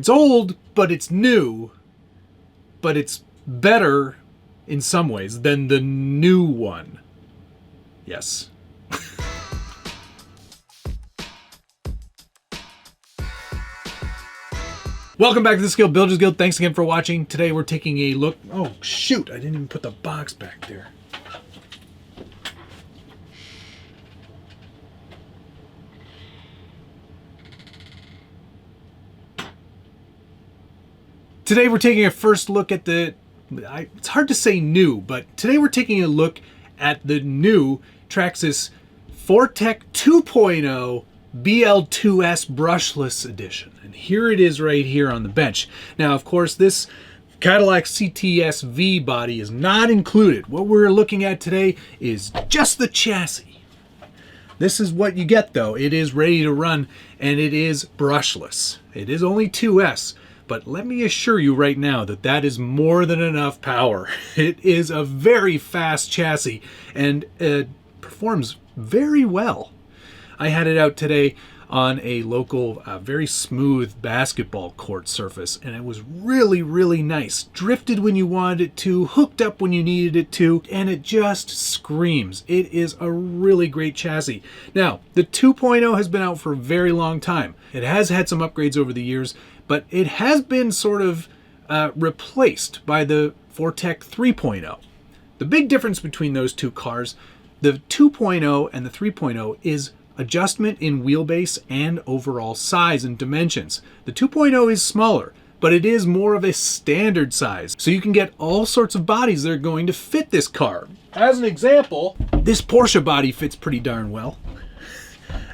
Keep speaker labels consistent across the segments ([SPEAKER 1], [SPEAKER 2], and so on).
[SPEAKER 1] It's old, but it's new, but it's better in some ways than the new one. Yes. Welcome back to the Skilled Builders Guild. Thanks again for watching. Today we're taking a look. Oh shoot, I didn't even put the box back there. Today we're taking a first look at the, it's hard to say new, but today we're taking a look at the new Traxxas Fortec 2.0 BL-2S Brushless edition. And here it is right here on the bench. Now, of course, this Cadillac CTS V body is not included. What we're looking at today is just the chassis. This is what you get though. It is ready to run and it is brushless. It is only 2S. But let me assure you right now that that is more than enough power. It is a very fast chassis and it performs very well. I had it out today on a local, very smooth basketball court surface, and it was really, really nice. Drifted when you wanted it to, hooked up when you needed it to, and it just screams. It is a really great chassis. Now, the 2.0 has been out for a very long time. It has had some upgrades over the years, but it has been sort of replaced by the Fortec 3.0. The big difference between those two cars, the 2.0 and the 3.0, is adjustment in wheelbase and overall size and dimensions. The 2.0 is smaller, but it is more of a standard size. So you can get all sorts of bodies that are going to fit this car. As an example, this Porsche body fits pretty darn well.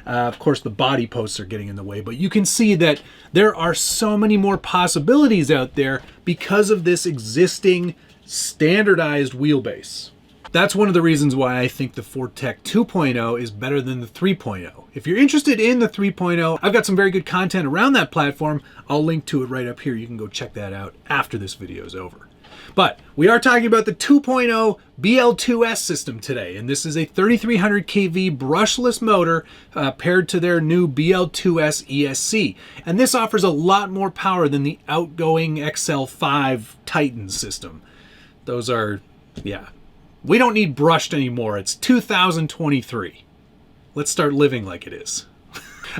[SPEAKER 1] Of course, the body posts are getting in the way, but you can see that there are so many more possibilities out there because of this existing standardized wheelbase. That's one of the reasons why I think the Fortec 2.0 is better than the 3.0. If you're interested in the 3.0, I've got some very good content around that platform. I'll link to it right up here. You can go check that out after this video is over. But we are talking about the 2.0 BL-2S system today, and this is a 3300 kV brushless motor paired to their new BL-2S ESC. And this offers a lot more power than the outgoing XL5 Titan system. Those are, yeah. We don't need brushed anymore. It's 2023. Let's start living like it is.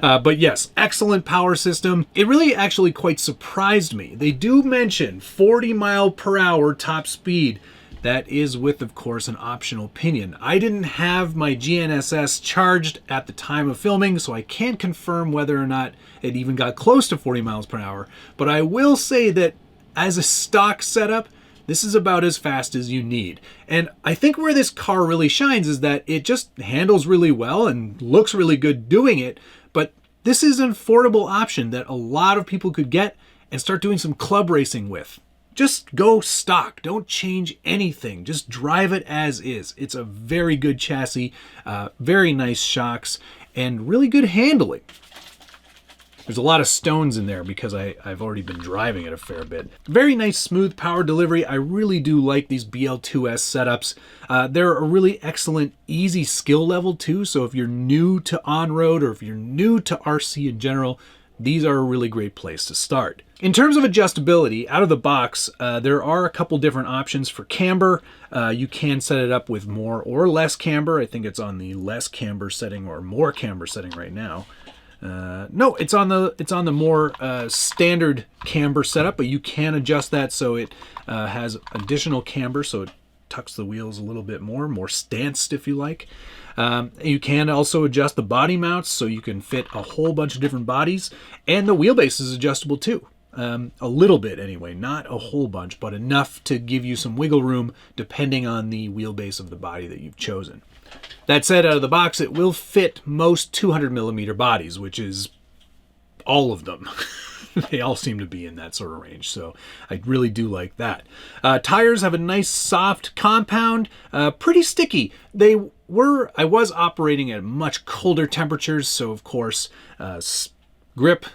[SPEAKER 1] But yes, excellent power system. It really actually quite surprised me. They do mention 40 mile per hour top speed. That is with, of course, an optional pinion. I didn't have my GNSS charged at the time of filming, so I can't confirm whether or not it even got close to 40 miles per hour. But I will say that as a stock setup, this is about as fast as you need. And I think where this car really shines is that it just handles really well and looks really good doing it. But this is an affordable option that a lot of people could get and start doing some club racing with. Just go stock. Don't change anything. Just drive it as is. It's a very good chassis, very nice shocks, and really good handling. There's a lot of stones in there because I've already been driving it a fair bit. Very nice smooth power delivery. I really do like these BL-2S setups. They're a really excellent easy skill level too. So if you're new to on-road or if you're new to RC in general, these are a really great place to start. In terms of adjustability, out of the box, there are a couple different options for camber. You can set it up with more or less camber. I think it's on the less camber setting or more camber setting right now. No, it's on the more standard camber setup, but you can adjust that so it has additional camber, so it tucks the wheels a little bit more stanced if you like. You can also adjust the body mounts so you can fit a whole bunch of different bodies, and the wheelbase is adjustable too. A little bit anyway, not a whole bunch, but enough to give you some wiggle room depending on the wheelbase of the body that you've chosen. That said, out of the box, it will fit most 200mm bodies, which is all of them. They all seem to be in that sort of range, so I really do like that. Tires have a nice soft compound, pretty sticky. I was operating at much colder temperatures, so of course grip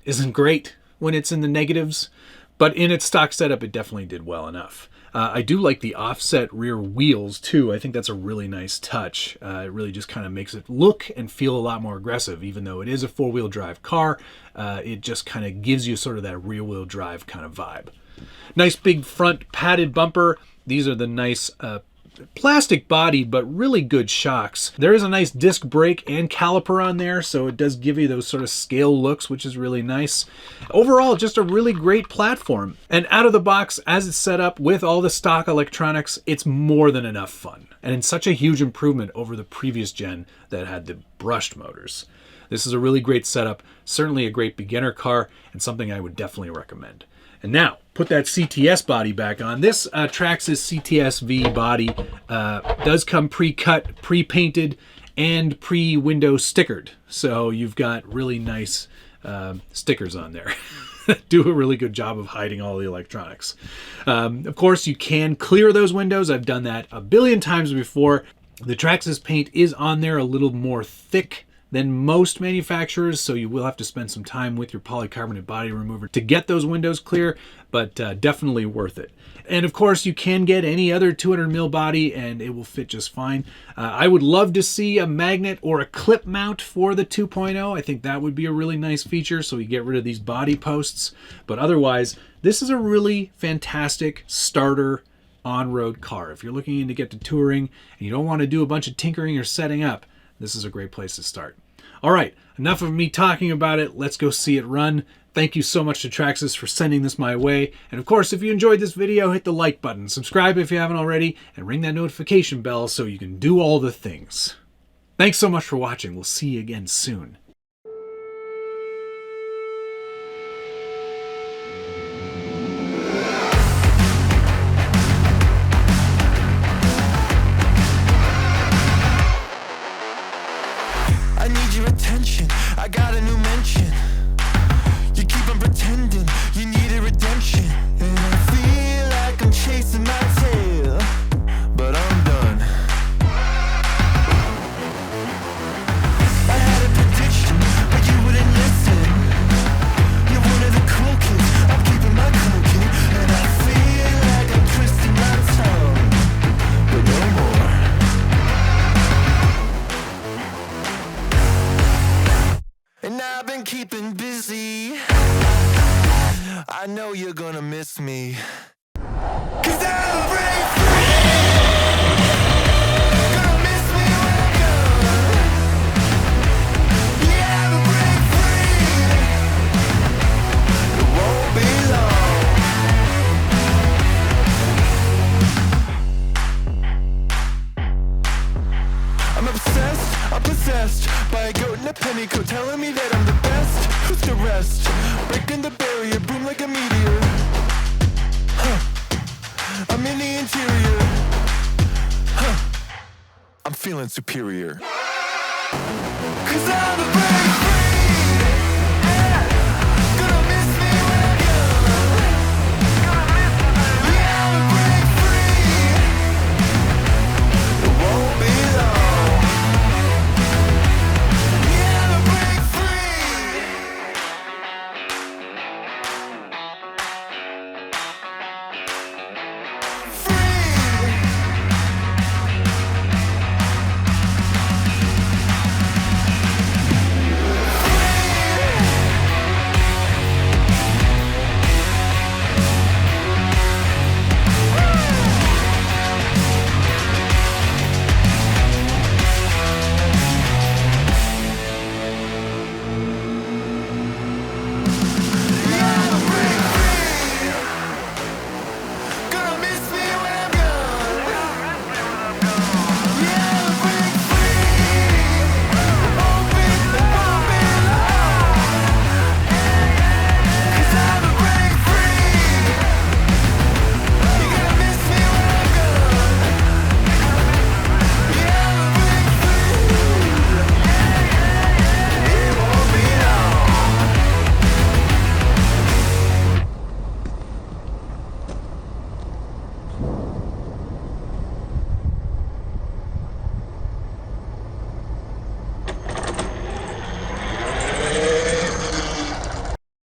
[SPEAKER 1] isn't great when it's in the negatives, but in its stock setup it definitely did well enough. I do like the offset rear wheels too. I think that's a really nice touch. It really just kind of makes it look and feel a lot more aggressive. Even though it is a four-wheel drive car, it just kind of gives you sort of that rear-wheel drive kind of vibe. Nice big front padded bumper. These are the nice plastic bodied but really good shocks. There is a nice disc brake and caliper on there, so it does give you those sort of scale looks, which is really nice. Overall, just a really great platform. And out of the box, as it's set up with all the stock electronics, it's more than enough fun. And it's such a huge improvement over the previous gen that had the brushed motors. This is a really great setup, certainly a great beginner car, and something I would definitely recommend. And now, put that CTS body back on. This Traxxas CTS-V body does come pre-cut, pre-painted, and pre-window stickered. So you've got really nice stickers on there. Do a really good job of hiding all the electronics. Of course, you can clear those windows. I've done that a billion times before. The Traxxas paint is on there a little more thick than most manufacturers, so you will have to spend some time with your polycarbonate body remover to get those windows clear, but definitely worth it. And of course, you can get any other 200mm body and it will fit just fine. I would love to see a magnet or a clip mount for the 2.0. I think that would be a really nice feature, so you get rid of these body posts. But otherwise, this is a really fantastic starter on-road car. If you're looking to get to touring and you don't want to do a bunch of tinkering or setting up, this is a great place to start. All right, enough of me talking about it. Let's go see it run. Thank you so much to Traxxas for sending this my way. And of course, if you enjoyed this video, hit the like button, subscribe if you haven't already, and ring that notification bell so you can do all the things. Thanks so much for watching. We'll see you again soon.
[SPEAKER 2] I got a new mention. You keep on pretending you need a redemption, and I feel like I'm chasing my tail, but I'm done. I had a prediction, but you wouldn't listen. You're one of the cool kids, I'm keeping my cool kid, and I feel like I'm twisting my tongue, but no more. And I've been keeping busy. I know you're gonna miss me, 'cause I'm break free. Gonna miss me when I'm gone. Yeah, I'm break free. It won't be long. I'm obsessed, I'm possessed by a goat in a pennycoat telling me that I'm the best. Who's to rest? Breaking the barrier, boom like a meteor. I'm in the interior. I'm feeling superior. 'Cause I'm a break free. Gonna miss me when I'm gone. Yeah, I'm a break free. It won't be long.